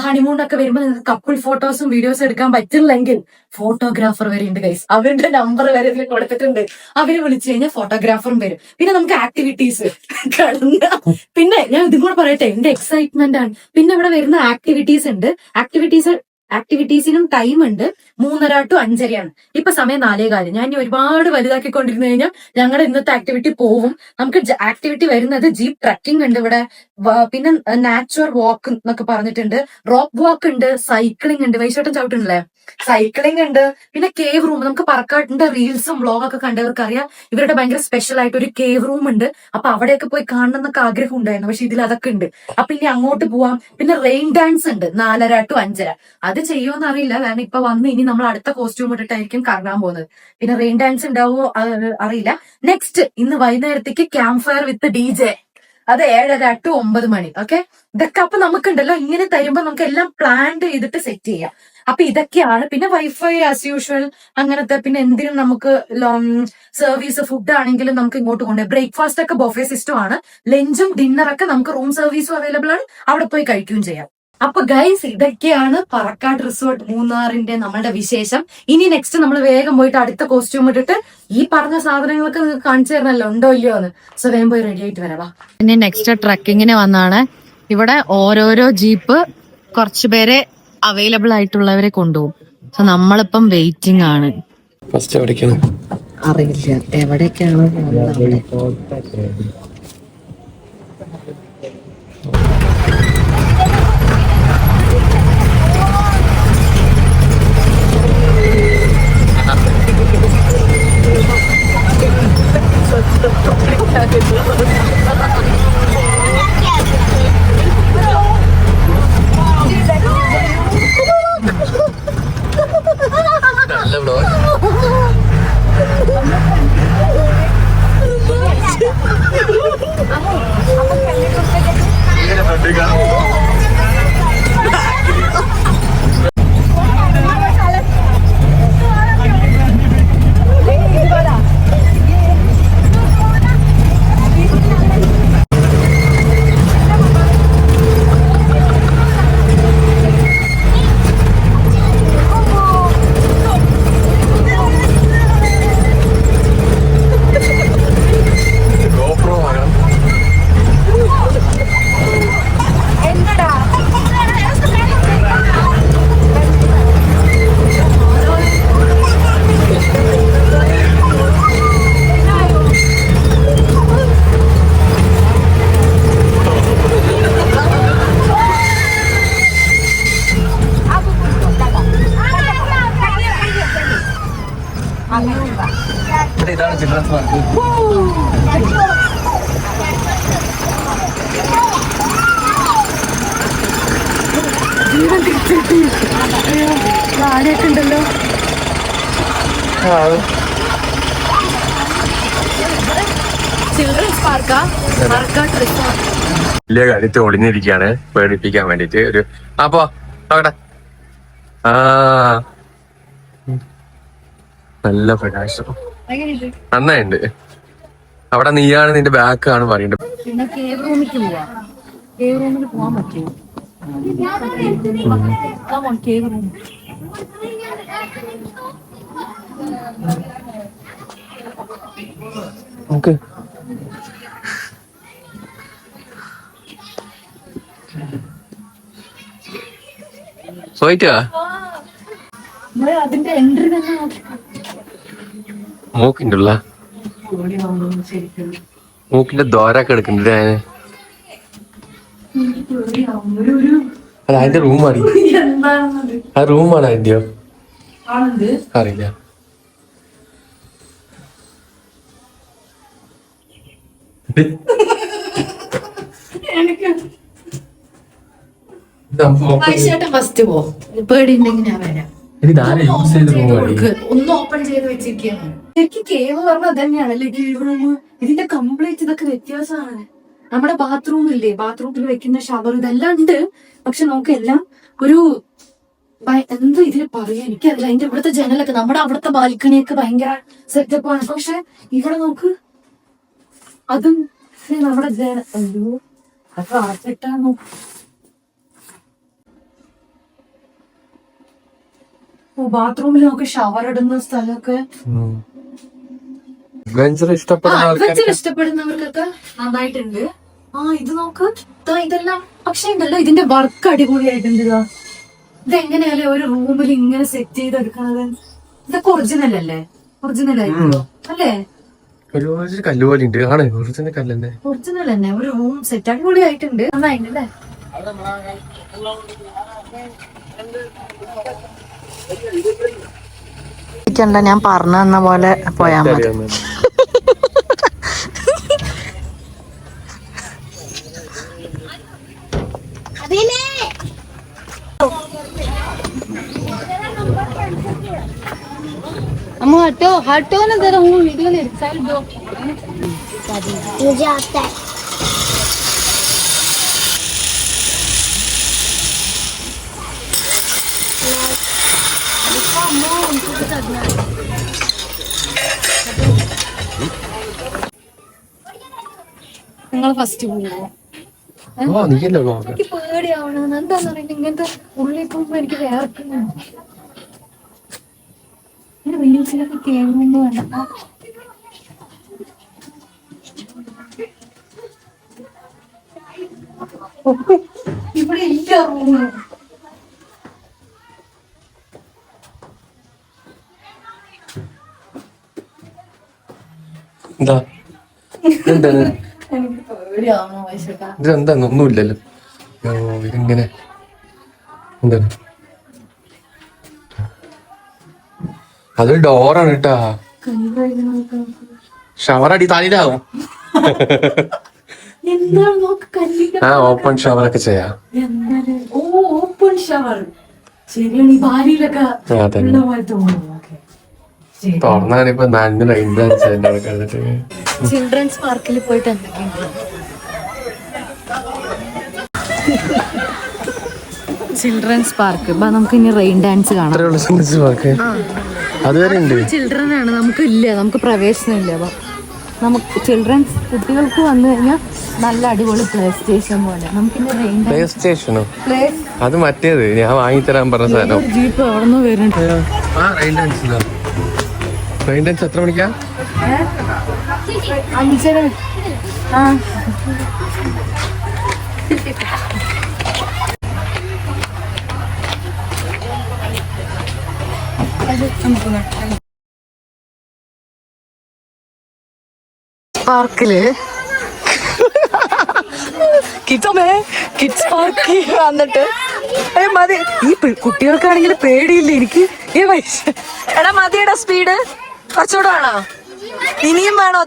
ഹണിമൂണൊക്കെ വരുമ്പോൾ നിങ്ങൾക്ക് കപ്പിൾ ഫോട്ടോസും വീഡിയോസും എടുക്കാൻ പറ്റില്ലെങ്കിൽ ഫോട്ടോഗ്രാഫർ വരെ ഉണ്ട് ഗൈസ്. അവരുടെ നമ്പർ വരെ ഇതിൽ കൊടുത്തിട്ടുണ്ട്. അവര് വിളിച്ചു കഴിഞ്ഞാൽ ഫോട്ടോഗ്രാഫറും വരും. പിന്നെ നമുക്ക് ആക്ടിവിറ്റീസ് കടന്ന, പിന്നെ ഞാൻ ഇതും കൂടെ പറയട്ടെ, എന്റെ എക്സൈറ്റ്മെന്റ് ആണ്. പിന്നെ ഇവിടെ വരുന്ന ആക്ടിവിറ്റീസ് ഉണ്ട്. ആക്ടിവിറ്റീസിനും ടൈം ഉണ്ട്. 3:30 to 5:30 ഇപ്പൊ സമയം 4:15. ഞാൻ ഇനി ഒരുപാട് വലുതാക്കിക്കൊണ്ടിരുന്നു കഴിഞ്ഞാൽ ഞങ്ങളുടെ ഇന്നത്തെ ആക്ടിവിറ്റി പോവും. നമുക്ക് ആക്ടിവിറ്റി വരുന്നത് ജീപ്പ് ട്രക്കിംഗ് ഉണ്ട് ഇവിടെ, പിന്നെ നാച്ചുറൽ വാക്ക് എന്നൊക്കെ പറഞ്ഞിട്ടുണ്ട്, റോപ്പ് വാക്ക് ഉണ്ട്, സൈക്ലിംഗ് ഉണ്ട്. വൈശോട്ടം ചവിട്ടുണ്ടല്ലേ, സൈക്ലിംഗ് ഉണ്ട്. പിന്നെ കേവ് റൂം, നമുക്ക് പറക്കാട്ടിന്റെ റീൽസും വ്ളോഗൊക്കെ കണ്ടവർക്ക് അറിയാം ഇവരുടെ ഭയങ്കര സ്പെഷ്യൽ ആയിട്ട് ഒരു കേവ് റൂം ഉണ്ട്. അപ്പൊ അവിടെയൊക്കെ പോയി കാണണം എന്നൊക്കെ ആഗ്രഹം ഉണ്ടായിരുന്നു, പക്ഷെ ഇതിൽ അതൊക്കെ ഉണ്ട്. അപ്പൊ ഇനി അങ്ങോട്ട് പോവാം. പിന്നെ റെയിൻ ഡാൻസ് ഉണ്ട് 4:30 to 5:30. അത് ചെയ്യുമെന്ന് അറിയില്ല, കാരണം ഇപ്പൊ വന്ന് ഇനി നമ്മൾ അടുത്ത കോസ്റ്റ്യൂം ഇട്ടിട്ടായിരിക്കും കറങ്ങാൻ പോകുന്നത്. പിന്നെ റെയിൻ ഡാൻസ് ഉണ്ടാവോ അറിയില്ല. നെക്സ്റ്റ് ഇന്ന് വൈകുന്നേരത്തേക്ക് ക്യാമ്പ് ഫയർ വിത്ത് DJ, അത് 7:30 to 9 ഓക്കെ. ഇതൊക്കെ അപ്പൊ നമുക്കുണ്ടല്ലോ, ഇങ്ങനെ തരുമ്പോ നമുക്ക് എല്ലാം പ്ലാൻ ചെയ്തിട്ട് സെറ്റ് ചെയ്യാം. അപ്പൊ ഇതൊക്കെയാണ്. പിന്നെ വൈഫൈ ആസ് യൂഷ്വൽ അങ്ങനത്തെ. പിന്നെ എന്തിനും നമുക്ക് സർവീസ്, ഫുഡ് ആണെങ്കിലും നമുക്ക് ഇങ്ങോട്ട് കൊണ്ടുപോയി. ബ്രേക്ക്ഫാസ്റ്റ് ഒക്കെ ബൊഫേ സിസ്റ്റം ആണ്. ലഞ്ചും ഡിന്നറൊക്കെ നമുക്ക് റൂം സർവീസും അവൈലബിൾ ആണ്, അവിടെ പോയി കഴിക്കുകയും ചെയ്യാം. അപ്പൊ ഗൈസ്, ഇതൊക്കെയാണ് പറക്കാട് റിസോർട്ട് മൂന്നാറിന്റെ നമ്മളുടെ വിശേഷം. ഇനി നെക്സ്റ്റ് നമ്മൾ വേഗം പോയിട്ട് അടുത്ത കോസ്റ്റ്യൂം ഇട്ടിട്ട് ഈ പറഞ്ഞ സാധനങ്ങളൊക്കെ നിങ്ങൾക്ക് കാണിച്ചു തരണല്ലോ ഉണ്ടോ ഇല്ലയോ എന്ന്. സോ വേഗം പോയി റെഡി ആയിട്ട് വരാം. ഇനി നെക്സ്റ്റ് ട്രക്കിങ്ങിന് വന്നാണ്. ഇവിടെ ഓരോരോ ജീപ്പ് കുറച്ചു പേരെ അവൈലബിൾ ആയിട്ടുള്ളവരെ കൊണ്ടുപോകും. സോ നമ്മളിപ്പം വെയിറ്റിംഗ് ആണ്. ഫസ്റ്റ് എവിടേക്കാണ് അറിയില്ല എവിടേക്കാണ്. നല്ല ബ്ലോ. ഇതാണ് ചിൽഡ്രൻസ് പാർക്ക്. ആരെയൊക്കെ ഉണ്ടല്ലോ. ചിൽഡ്രൻസ് പാർക്കാ, പറക്കാട് റിസോർട്ട്. വലിയ കാര്യത്തിൽ ഒളിഞ്ഞിരിക്കുകയാണ് പേടിപ്പിക്കാൻ വേണ്ടിട്ട്. ഒരു അപ്പൊ അവിടെ നല്ല പ്രകാശം നന്നായിണ്ട്. അവിടെ നീയാണ് നിന്റെ ബാക്കാണ് പറയണ്ടത്. പിന്നെ കേവ് റൂമിലേക്ക് പോവാ. കേവ് റൂമിൽ പോവാൻ പറ്റുമോ? കേവ് റൂം നമുക്ക് പോയിട്ടാ അതിന്റെ എൻട്രി തന്നെ മൂക്കിണ്ടുള്ള മൂക്കിന്റെ ദ്വാരൊക്കെ എടുക്കുന്നുണ്ട്. അത് അതിന്റെ റൂമാണ്. ആ റൂമാണ് അതിന്റെയോ അറിയില്ല. ഫസ്റ്റ് പോ, പേടിയുണ്ടെങ്കിൽ ഞാൻ വരാം. ഒന്ന് ഓപ്പൺ ചെയ്ത് വെച്ചിരിക്കുകയാണ്. എനിക്ക് കേവ് പറഞ്ഞ തന്നെയാണല്ലേ കേവ് റൂം. ഇതിന്റെ കംപ്ലീറ്റ് ഇതൊക്കെ വ്യത്യാസമാണ്. നമ്മുടെ ബാത്റൂം ഇല്ലേ, ബാത്റൂമിൽ വെക്കുന്ന ഷവർ ഇതെല്ലാം ഉണ്ട്. പക്ഷെ നമുക്കെല്ലാം ഒരു എന്താ ഇതിന് പറയാ എനിക്കറിയില്ല. അതിന്റെ ഇവിടുത്തെ ജനലൊക്കെ, നമ്മുടെ അവിടുത്തെ ബാൽക്കണിയൊക്കെ ഭയങ്കര സെറ്റപ്പാണ്. പക്ഷെ ഇവിടെ നോക്ക്, അതും നമ്മുടെ അയ്യോ അതൊക്കെ അടച്ചിട്ടാണോ? ബാത്റൂമിൽ നമുക്ക് ഷവർ ഇടുന്ന സ്ഥലമൊക്കെ അഡ്വഞ്ചർ ഇഷ്ടപ്പെടുന്നവർക്കൊക്കെ നന്നായിട്ടുണ്ട്. ഇത് നോക്ക്, ഇതെല്ലാം പക്ഷെ ഉണ്ടല്ലോ ഇതിന്റെ വർക്ക് അടിപൊളിയായിട്ടുണ്ട്. ഇതെങ്ങനെയല്ലേ ഒരു റൂമിൽ ഇങ്ങനെ സെറ്റ് ചെയ്തെടുക്കണത്? ഇതൊക്കെ ഒറിജിനൽ അല്ലേ? ഒറിജിനൽ ആയിരിക്കും അല്ലേ? കല്ലുപോലെ ഉണ്ട്. ആണ് ഒറിജിനൽ കല്ലന്നെ. ഒറിജിനൽ തന്നെ. ഒരു റൂം സെറ്റ് അടിപൊളിയായിട്ടുണ്ട്. നന്നായിട്ടല്ലേ? ഞാൻ പറഞ്ഞു തന്ന പോലെ പോയാ മതി. हटो हटो ना जरा, हूँ वीडियो ले साइड दो, मुझे आता है. നിങ്ങൾ ഫസ്റ്റ് പോകുമോ? എനിക്ക് പേടിയാവണം. എന്താന്ന് പറയുന്നത് ഇങ്ങനത്തെ ഉള്ളിൽ പോകുമ്പോ എനിക്ക് വേർക്കുന്നു. റീൽസിലൊക്കെ കേൾക്കുമ്പോ വേണ്ട. ഇവിടെ ഇല്ല റൂമ്. എന്താ എന്താണ് എനിക്ക് പേടിയാവണോ വയസ്സേട്ടാ? ഇതെന്താന്ന് ഒന്നുമില്ലല്ലോ. ഇതിങ്ങനെ എന്താണ്? അതൊരു ഡോറാണ് കേട്ടാ. ഷവറടി താലിലാവും. എന്താണ് നോക്ക്, കല്ലിന്റെ ഓപ്പൺ ഷവറൊക്കെ ചെയ്യാം. ഓപ്പൺ ഷവർ ശരിയാണ്. ഈ ബാലിയിലൊക്കെ ഉള്ള പോലെ തോന്നുന്നു. തുറന്നാണിപ്പോ ചിൽഡ്രൻസ് പാർക്കിൽ പോയിട്ട് എന്തൊക്കെയുണ്ട്? Children's park. നമുക്ക് ഇനി റെയിൻ ഡാൻസ് കാണാം. അതുവരെ ഉണ്ട്. ചിൽഡ്രൻ ആണ്, നമുക്ക് ഇല്ല, നമുക്ക് പ്രവേശനം ഇല്ല. അപ്പൊ നമുക്ക് ചിൽഡ്രൻസ് കുട്ടികൾക്ക് വന്നു കഴിഞ്ഞാൽ നല്ല അടിപൊളി പ്ലേ സ്റ്റേഷൻ പോലെ. നമുക്കിനി റെയിൻ പ്ലേ സ്റ്റേഷനോ? അത് മറ്റേത് ഞാൻ വാങ്ങിത്തരാൻ പറഞ്ഞ സാധനം. ജീപ്പ് എവിടെ നിന്ന് വരുന്നുണ്ട്? Rain dance. റെയിൻ ഡാൻസ് എത്ര മണിക്കാ? 5:30. പാർക്കില് കിഡ്സ് പാർക്ക് വന്നിട്ട് മതി. ഈ കുട്ടികൾക്കാണെങ്കിൽ പേടിയില്ല. എനിക്ക് ഈ വയസ്സ് എടാ മതിയുടെ സ്പീഡ് കുറച്ചുകൂടെ വേണോ? ഇനിയും വേണോ?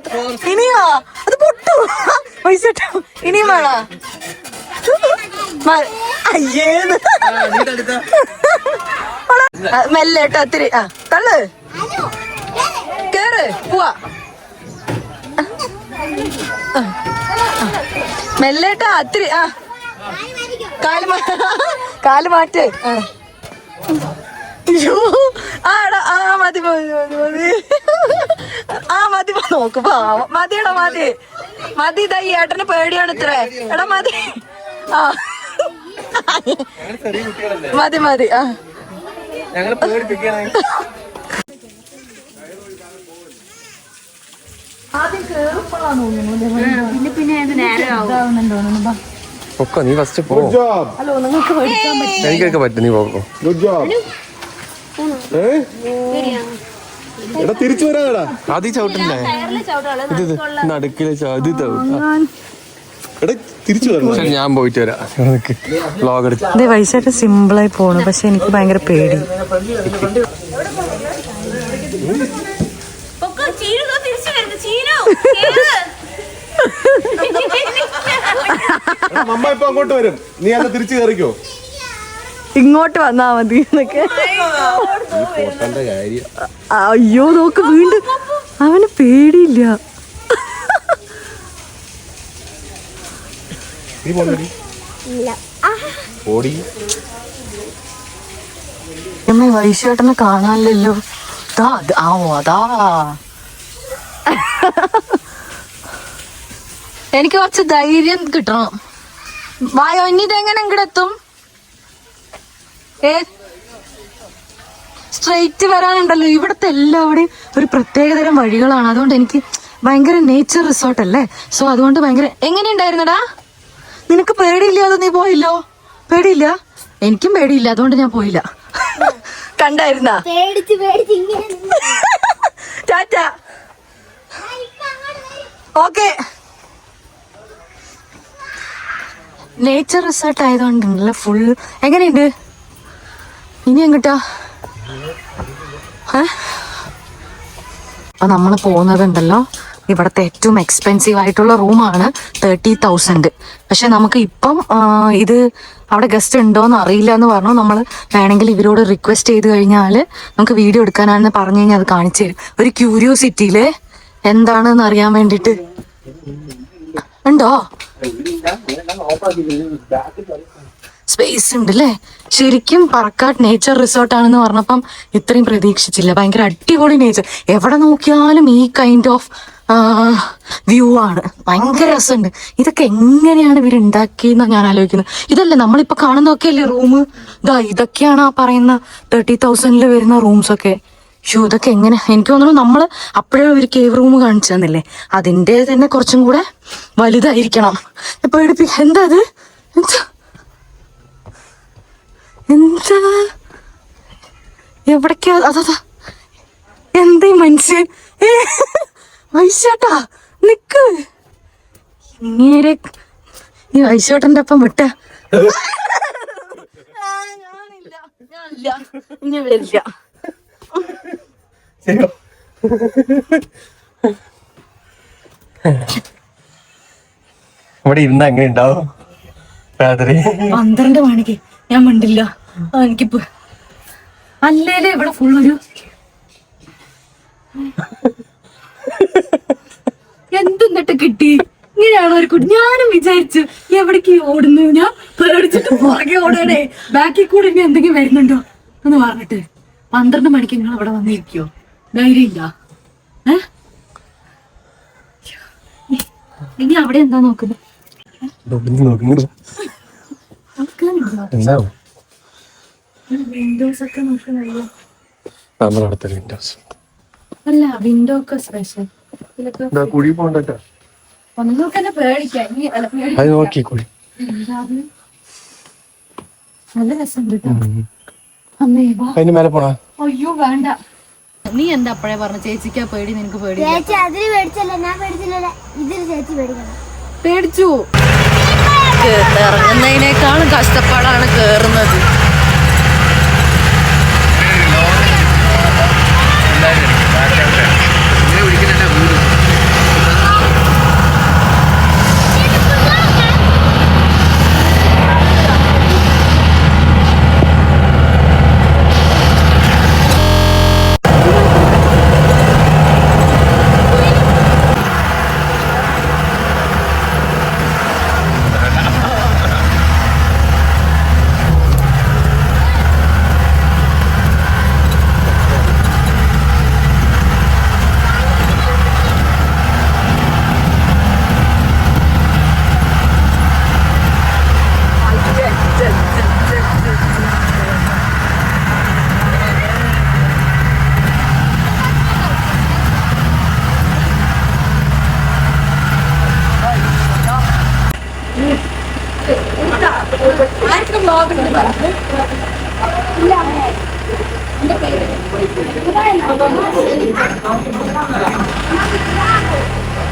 ഇനിയോ? അത് പൊട്ടു പൈസ. ഇനിയും വേണോ? അയ്യേന്ന് മെല്ലെ കേട്ടോ. ഒത്തിരി തള്ളു കേറ് പോവാ. മെല്ലേട്ടാ അത്തിരി. കാല് മാറ്റ്. മതി മതി നോക്ക്. മതിയടാ മതി മതി. ഇതാ ഈ ഏട്ടന് പേടിയാണ് ഇത്ര. എടാ മതി. മതി മതി. ആദ്യം കേറുമ്പോഴാണ് തോന്നുന്നു. പിന്നെ നീ ഫസ്റ്റ് പോ. ഹലോ, നിങ്ങൾക്ക് പഠിക്കാൻ പറ്റും? എനിക്കൊക്കെ പറ്റും. നീ പോക്കോ. തിരിച്ചു വരാടാ. ആദ്യം ചവിട്ടണ്ടേ? ഇത് നടുക്കില് തിരിച്ചു വരണം. ഞാൻ പോയിട്ട് വരാം. വ്ലോഗ് എടുത്ത്. ഇത് വയസ്സായിട്ട് സിമ്പിളായി പോണു. പക്ഷെ എനിക്ക് ഭയങ്കര പേടി. അമ്മ ഇപ്പൊ അങ്ങോട്ട് വരും. നീ അന്ന് തിരിച്ചു കയറിക്കോ. ഇങ്ങോട്ട് വന്നാ മതി എന്നൊക്കെ. അയ്യോ നോക്ക് വീണ്ടും. അവന് പേടിയില്ല. വൈശേട്ടനെ കാണാനില്ലല്ലോ. അതാ എനിക്ക് കുറച്ച് ധൈര്യം കിട്ടണം. വായോ, ഇനി ഇതെങ്ങനെ ഇങ്ങടെത്തും? സ്ട്രെയിറ്റ് വരാനുണ്ടല്ലോ. ഇവിടുത്തെ എല്ലാവിടെയും ഒരു പ്രത്യേകതരം വഴികളാണ്. അതുകൊണ്ട് എനിക്ക് ഭയങ്കര നേച്ചർ റിസോർട്ട് അല്ലേ, സോ അതുകൊണ്ട് ഭയങ്കര. എങ്ങനെയുണ്ടായിരുന്നടാ? നിനക്ക് പേടിയില്ലാതെ നീ പോയില്ലോ? പേടിയില്ല? എനിക്കും പേടിയില്ല, അതുകൊണ്ട് ഞാൻ പോയില്ല. കണ്ടായിരുന്ന ടാറ്റ. ഓക്കെ. നേച്ചർ റിസോർട്ട് ആയതുകൊണ്ടല്ല ഫുൾ. എങ്ങനെയുണ്ട്? ഇനി എങ്ങട്ടാ? അപ്പൊ നമ്മള് പോകുന്നതുണ്ടല്ലോ, ഇവിടത്തെ ഏറ്റവും എക്സ്പെൻസീവ് ആയിട്ടുള്ള റൂമാണ് 30,000. പക്ഷെ നമുക്ക് ഇപ്പം ഇത് അവിടെ ഗസ്റ്റ് ഉണ്ടോന്ന് അറിയില്ല എന്ന് പറഞ്ഞു. നമ്മൾ വേണമെങ്കിൽ ഇവരോട് റിക്വസ്റ്റ് ചെയ്ത് കഴിഞ്ഞാൽ നമുക്ക് വീഡിയോ എടുക്കാനാണെന്ന് പറഞ്ഞു കഴിഞ്ഞാൽ അത് കാണിച്ചു തരും. ഒരു ക്യൂരിയോസിറ്റിയില് എന്താണെന്ന് അറിയാൻ വേണ്ടിട്ട്. ഉണ്ടോ? സ്പേസ് ഉണ്ട് അല്ലേ? ശരിക്കും പറക്കാട് നേച്ചർ റിസോർട്ട് ആണെന്ന് പറഞ്ഞപ്പം ഇത്രയും പ്രതീക്ഷിച്ചില്ല. ഭയങ്കര അടിപൊളി നേച്ചർ. എവിടെ നോക്കിയാലും ഈ കൈൻഡ് ഓഫ് വ്യൂ ആണ്. ഭയങ്കര രസമുണ്ട്. ഇതൊക്കെ എങ്ങനെയാണ് ഇവരുണ്ടാക്കിയെന്നാണ് ഞാൻ ആലോചിക്കുന്നത്. ഇതല്ലേ നമ്മളിപ്പോ കാണുന്നതൊക്കെ അല്ലേ റൂം? ഇതൊക്കെയാണ് ആ പറയുന്ന 30,000 വരുന്ന റൂംസ് ഒക്കെ. ഇതൊക്കെ എങ്ങനെ? എനിക്ക് തോന്നുന്നു നമ്മള് അപ്പോഴേ ഒരു കേവ് റൂം കാണിച്ചു തന്നില്ലേ, അതിന്റെ തന്നെ കുറച്ചും കൂടെ വലുതായിരിക്കണം. എന്താ അത്? എന്താ എവിടേക്കാ? അതാ എന്തേ മനുഷ്യൻ? ഐശോട്ടാ നിക്ക്. ഇങ്ങനെ ഈ ഐശോട്ടന്റെ ഒപ്പം വിട്ട ഞാനില്ല, ഇനി വരില്ല. ഇവിടെ ഇരുന്ന എങ്ങനെ ഉണ്ടാവും രാത്രി? 12 മണിക്ക് ഞാൻ മിണ്ടില്ല. എനിക്കിപ്പോ അല്ലേലേ ഇവിടെ ഫുൾ ഒരു എന്തെന്നിട്ട് കിട്ടി. ഇങ്ങനെയാണോ ഒരു കുട്ടി? ഞാനും വിചാരിച്ചു എവിടേക്ക് ഓടുന്നു. ഞാൻ പേടിച്ചിട്ട് പുറകെ ഓടണേ. ബാക്കിൽ കൂടെ ഇനി എന്തെങ്കിലും വരുന്നുണ്ടോ എന്ന് പറഞ്ഞിട്ട് 12 മണിക്ക് നിങ്ങൾ ഇവിടെ വന്നിരിക്കോ? ധൈര്യമില്ല. ഇനി അവിടെ എന്താ നോക്കുന്നത്? വിൻഡോസ് ഒക്കെ നോക്കുന്നല്ലോ. അല്ല, വിൻഡോ ഒക്കെ സ്പെഷ്യൽ. ഒന്നൊക്കെ പേടിക്കാൻ നല്ല രസം കേട്ടോ. അയ്യോ വേണ്ട. നീ എന്താ അപ്പഴേ പറഞ്ഞ ചേച്ചിക്കാ പേടി? നിനക്ക് പേടി? പേടിച്ചു. ഇറങ്ങുന്നതിനേക്കാളും കഷ്ടപ്പാടാണ് കേറുന്നത്.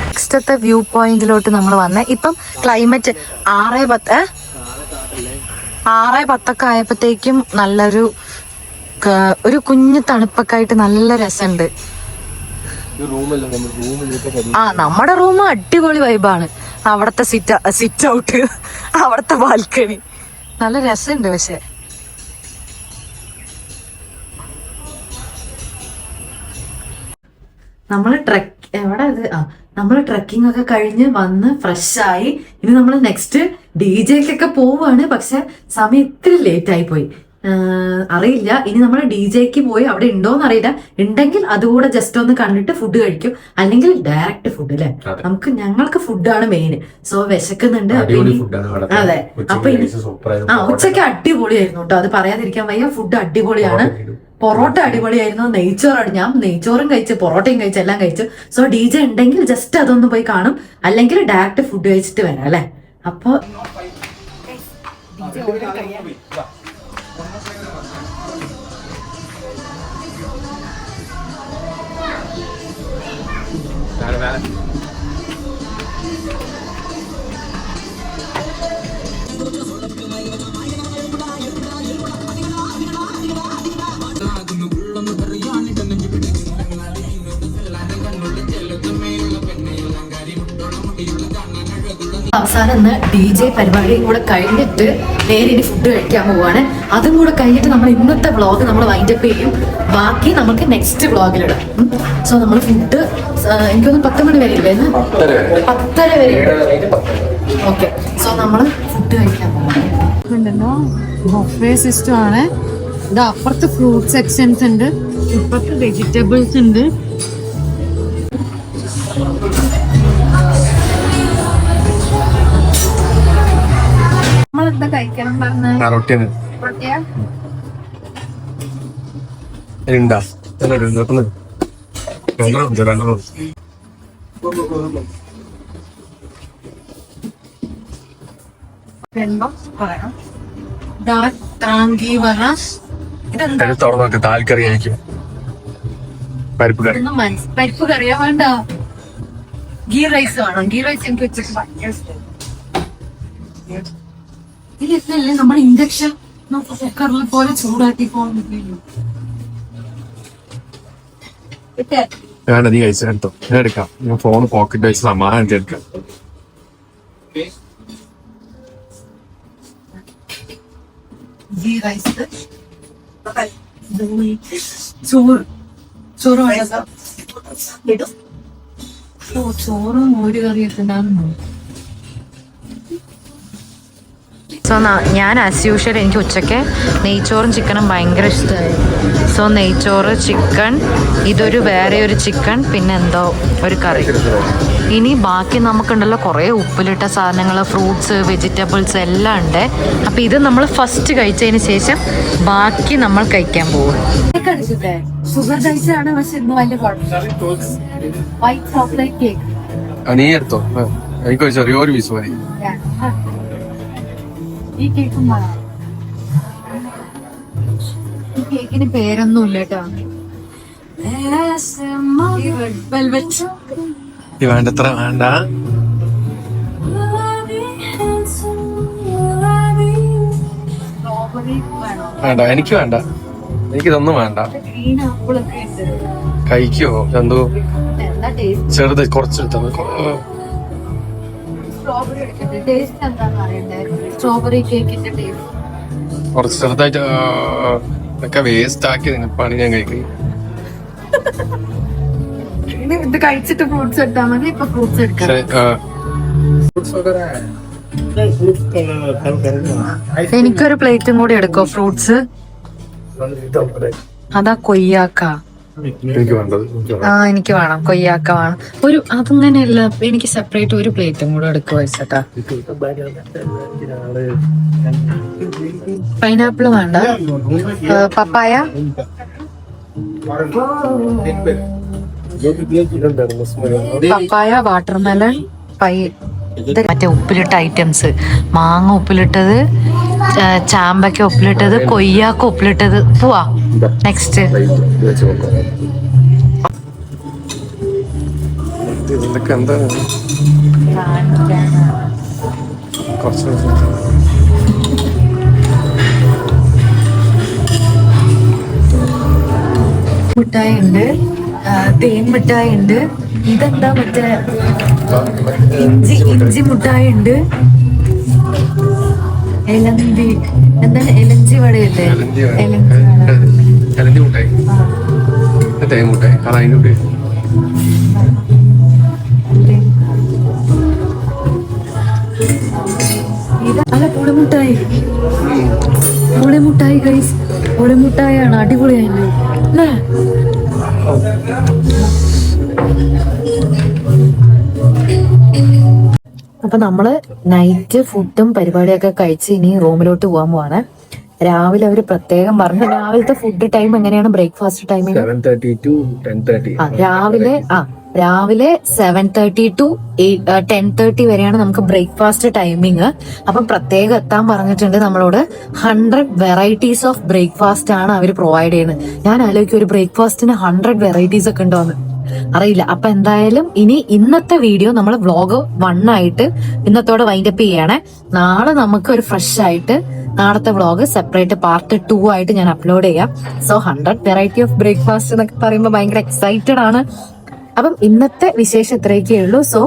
നെക്സ്റ്റത്തെ വ്യൂ പോയിന്റിലോട്ട് നമ്മൾ വന്നേ. ഇപ്പം ക്ലൈമറ്റ് 6-10 ആയപ്പോഴത്തേക്കും നല്ലൊരു കുഞ്ഞു തണുപ്പൊക്കെ ആയിട്ട് നല്ല രസമുണ്ട്. നമ്മുടെ റൂം അടിപൊളി വൈബാണ്. അവിടത്തെ സിറ്റ് ഔട്ട്, അവിടത്തെ ബാൽക്കണി നല്ല രസമുണ്ട്. പക്ഷെ നമ്മള് നമ്മള് ട്രക്കിംഗ് ഒക്കെ കഴിഞ്ഞ് വന്ന് ഫ്രഷ് ആയി. ഇനി നമ്മൾ നെക്സ്റ്റ് DJക്കൊക്കെ പോവാണ്. പക്ഷെ സമയം ഇത്തിരി ലേറ്റ് ആയി പോയി. അറിയില്ല. ഇനി നമ്മൾ DJക്ക് പോയി അവിടെ ഉണ്ടോന്ന് അറിയില്ല. ഉണ്ടെങ്കിൽ അതുകൂടെ ജസ്റ്റ് ഒന്ന് കണ്ടിട്ട് ഫുഡ് കഴിക്കും, അല്ലെങ്കിൽ ഡയറക്റ്റ് ഫുഡ് അല്ലെ. ഞങ്ങൾക്ക് ഫുഡാണ് മെയിൻ. സോ വിശക്കുന്നുണ്ട്. അതെ, അപ്പൊ ഉച്ചയ്ക്ക് അടിപൊളിയായിരുന്നു കേട്ടോ, അത് പറയാതിരിക്കാൻ വയ്യ. ഫുഡ് അടിപൊളിയാണ്. പൊറോട്ട അടിപൊളിയായിരുന്നു. ഞാൻ നെയ്ച്ചോറും കഴിച്ച് പൊറോട്ടയും കഴിച്ച് എല്ലാം കഴിച്ചു. സോ DJ ഉണ്ടെങ്കിൽ ജസ്റ്റ് അതൊന്ന് പോയി കാണും, അല്ലെങ്കിൽ ഡയറക്റ്റ് ഫുഡ് കഴിച്ചിട്ട് വരാം അല്ലെ. അപ്പൊ അവസാനം ഇന്ന് DJ പരിപാടിയും കൂടെ കഴിഞ്ഞിട്ട് നേരെ ഇനി ഫുഡ് കഴിക്കാൻ പോവാണ്. അതും കൂടെ കഴിഞ്ഞിട്ട് നമ്മൾ ഇന്നത്തെ വ്ളോഗ് നമ്മൾ വൈൻഡപ്പ് ചെയ്യും. ബാക്കി നമുക്ക് നെക്സ്റ്റ് വ്ളോഗിലിടാം. സോ നമ്മൾ ഫുഡ് എനിക്കൊന്ന് 10 മണി വരെ ഇല്ലേ, 10:30 വരെ. ഓക്കെ, സോ നമ്മൾ ഫുഡ് കഴിക്കാൻ പോവാം. ബൊഫേ സിസ്റ്റം ആണ് ഇത്. അപ്പുറത്ത് ഫ്രൂട്ട് സെക്ഷൻസ് ഉണ്ട്, ഇപ്പുറത്ത് വെജിറ്റബിൾസ് ഉണ്ട്. നമ്മളെന്താ കഴിക്കണം പറഞ്ഞ പരിപ്പ് കറിയാ വേണ്ട, ഗീ റൈസ് വേണം. ഗീ റൈസ് എനിക്ക് വെച്ചിട്ട് ഭയങ്കര ഇഷ്ടം. ഇതിലല്ലേ നമ്മൾ ഇൻഡക്ഷൻ കുക്കറിൽ പോലെ ചൂടാക്കി പോകുന്നു. ഞാൻ നീ കഴിച്ചെടുത്തോ, ഞാൻ എടുക്കാം. ഞാൻ ഫോൺ പോക്കറ്റ് വെച്ച് സമാധാനം എടുക്കാം. ചോറും ഒരു കറിയൊക്കെ ഉണ്ടാകുന്നു. സോ ഞാൻ ആസ് യൂഷ്വൽ എനിക്ക് ഉച്ചയ്ക്ക് നെയ്ച്ചോറും ചിക്കനും ഭയങ്കര ഇഷ്ടമായി. സോ നെയ്ച്ചോറ്, ചിക്കൻ, ഇതൊരു വേറെ ഒരു ചിക്കൻ, പിന്നെ എന്തോ ഒരു കറി. ഇനി ബാക്കി നമുക്കുണ്ടല്ലോ കുറേ ഉപ്പിലിട്ട സാധനങ്ങൾ, ഫ്രൂട്ട്സ്, വെജിറ്റബിൾസ് എല്ലാം ഉണ്ട്. അപ്പം ഇത് നമ്മൾ ഫസ്റ്റ് കഴിച്ചതിന് ശേഷം ബാക്കി നമ്മൾ കഴിക്കാൻ പോകും. ഷുഗർ ഡൈസാണ്, പക്ഷെ ഇന്ന് വലിയ കുഴപ്പമില്ല. വൈറ്റ് ചോക്ലേറ്റ് കേക്ക് നീ എടുത്തോ, എനിക്ക് ചെറിയൊരു പീസ് മതി. ഈ കേക്കും ഈ കേക്കിന് പേരൊന്നുമില്ല കേട്ടോ. വേണ്ടത്ര വേണ്ട. വേണ്ട, എനിക്ക് വേണ്ട, എനിക്കിതൊന്നും വേണ്ട. കഴിക്കോ എന്തോ ചെറുത് കുറച്ചെടുത്തത്. സ്ട്രോബെറി കേക്കിന്റെ ടേസ്റ്റ് കുറച്ച് ചെറുതായിട്ട് ഒക്കെ വേസ്റ്റ് ആക്കി പണി ഞാൻ കഴിക്കും. ഇത് കഴിച്ചിട്ട് ഫ്രൂട്ട്സ് എടുത്താൽ മതി. ഇപ്പൊ ഫ്രൂട്ട്സ് എടുക്കാം. എനിക്കൊരു പ്ലേറ്റും കൂടി എടുക്കോ ഫ്രൂട്ട്സ്. അതാ കൊയ്യാക്ക. എനിക്ക് വേണം, കൊയ്യാക്ക വേണം. ഒരു അതങ്ങനെയല്ല, എനിക്ക് സെപ്പറേറ്റ് ഒരു പ്ലേറ്റും കൂടെ എടുക്കുക വെച്ചട്ടാ. പൈനാപ്പിൾ വേണ്ട. പപ്പായ, പപ്പായ, വാട്ടർമെലൺ, മറ്റേ ഉപ്പിലിട്ട ഐറ്റംസ്, മാങ്ങ ഉപ്പിലിട്ടത്, ചാമ്പയ്ക്ക ഉപ്പിലിട്ടത്, കൊയ്യാക്ക ഉപ്പിലിട്ടത്. പോവാ നെക്സ്റ്റ്. മിഠായി ഉണ്ട്, തേൻ മിഠായി ഉണ്ട്. ഇതെന്താ മറ്റേ ഇഞ്ചി മിഠായി ഉണ്ട്. എലന്തി, എന്താണ് എലഞ്ചി വടയല്ലേ? എലന്തി മുട്ടായി, തേൻ മുട്ടായി, അതിൻ്റെ ഇതല്ല പുളിമുട്ടായി. പുളിമുട്ടായി ഗൈസ്, പൊടിമുട്ടായാണ്, അടിപൊളിയായില്ലേ അല്ലേ? അപ്പൊ നമ്മള് നൈറ്റ് ഫുഡും പരിപാടിയൊക്കെ കഴിച്ച് ഇനി റൂമിലോട്ട് പോകാൻ പോവാണ്. രാവിലെ അവര് പ്രത്യേകം പറഞ്ഞു രാവിലത്തെ ഫുഡ് ടൈം എങ്ങനെയാണ്, ബ്രേക്ക്ഫാസ്റ്റ് ടൈമിങ് 7:30 to 10:30. രാവിലെ 7:30 to 10:30 വരെയാണ് നമുക്ക് ബ്രേക്ക്ഫാസ്റ്റ് ടൈമിങ്. അപ്പം പ്രത്യേകം എത്താൻ പറഞ്ഞിട്ടുണ്ട് നമ്മളോട്. 100 വെറൈറ്റീസ് ഓഫ് ബ്രേക്ക്ഫാസ്റ്റ് ആണ് അവർ പ്രൊവൈഡ് ചെയ്യുന്നത്. ഞാൻ ആലോചിക്കും ഒരു ബ്രേക്ക്ഫാസ്റ്റിന് 100 വെറൈറ്റീസ് ഒക്കെ ഉണ്ടോന്ന്, അറിയില്ല. അപ്പൊ എന്തായാലും ഇനി ഇന്നത്തെ വീഡിയോ നമ്മൾ വ്ളോഗ് 1 ആയിട്ട് ഇന്നത്തോടെ വൈൻഡപ്പ് ചെയ്യണേ. നാളെ നമുക്ക് ഒരു ഫ്രഷ് ആയിട്ട് നാളത്തെ വ്ളോഗ് സെപ്പറേറ്റ് പാർട്ട് 2 ആയിട്ട് ഞാൻ അപ്ലോഡ് ചെയ്യാം. സോ 100 വെറൈറ്റി ഓഫ് ബ്രേക്ക്ഫാസ്റ്റ് എന്നൊക്കെ പറയുമ്പോൾ ഭയങ്കര എക്സൈറ്റഡ് ആണ്. അപ്പം ഇന്നത്തെ വിശേഷം ഇത്രയൊക്കെ ഉള്ളൂ. സോ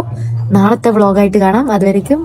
നാളത്തെ വ്ളോഗായിട്ട് കാണാം. അതുവരെയ്ക്കും